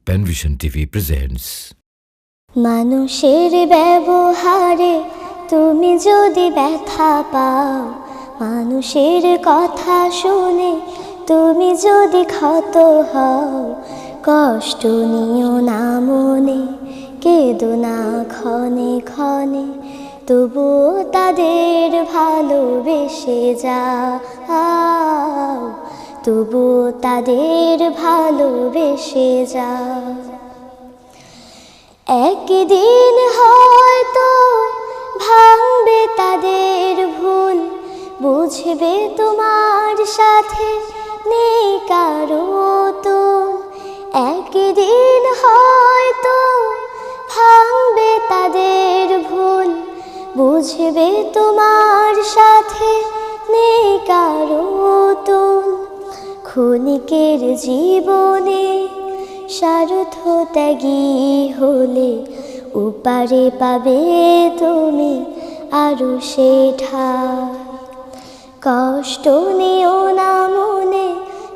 Panvision TV presents. মানুষের ব্যবহারে তুমি যদি ব্যথা পাও, মানুষের কথা শুনে তুমি যদি ক্ষত হও, কষ্ট নিও না মনে, কেঁদো না ক্ষণে ক্ষণে, তবুও তাদের ভালোবেসে যাও, তবুও তাদের ভালোবেসে যাও। একদিন হয়তো ভাঙবে তাদের ভুল, বুঝবে তোমার সাথে নেই কারো তুল। একদিন হয়তো ভাঙবে তাদের ভুল, বুঝবে তোমার সাথে নেই কারো তুল। ক্ষণিকের জীবনে স্বার্থত্যাগী হলে উপারে পাবে তুমি আরো সে ঠাই। কষ্ট নিও না মনে,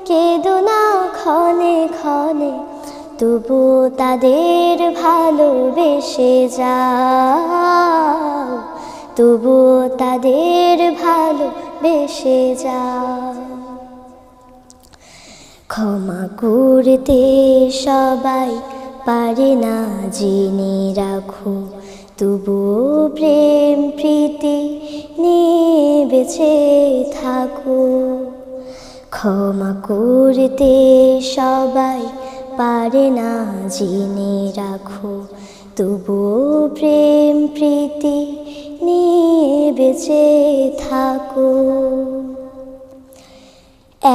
কেঁদো না ক্ষণে ক্ষণে, তবুও তাদের ভালোবেসে যাও, তবুও তাদের ভালোবেসে যাও। ক্ষমা করতে সবাই পারে না জেনে রাখো, তবুও প্রেম প্রীতি নিয়ে বেঁচে থাকো। ক্ষমা করতে সবাই পারে না জেনে রাখো, তবুও প্রেম প্রীতি নিয়ে বেঁচে থাকো।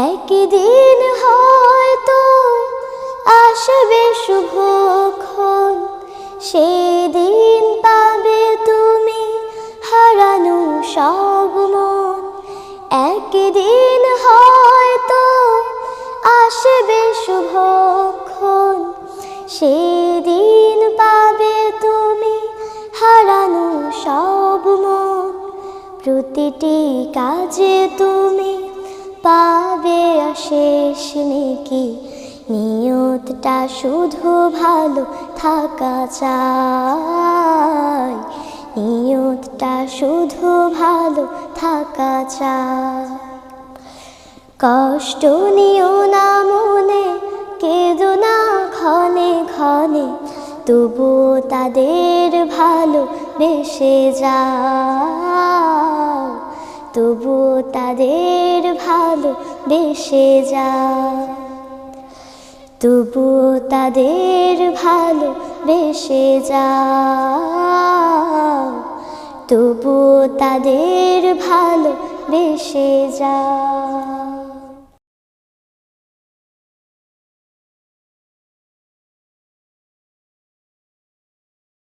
একদিন হয়তো আসবে শুভক্ষণ, সেদিন পাবে তুমি হারানো সব মন। একদিন হয়তো আসবে শুভক্ষণ, সেদিন পাবে তুমি হারানো সব মন। প্রতিটি কাজে তুমি পাবে অশেষ নেকি, নিয়তটা শুধু ভালো থাকা চাই, নিয়তটা শুধু ভালো থাকা চাই। কষ্ট নিও না মনে, কেঁদো না ক্ষণে ক্ষণে, তবুও তাদের ভালোবেসে যাও, তবুও তাদের ভালোবেসে যাও, তবুও তাদের ভালোবেসে যাও, তবুও তাদের ভালোবেসে যাও।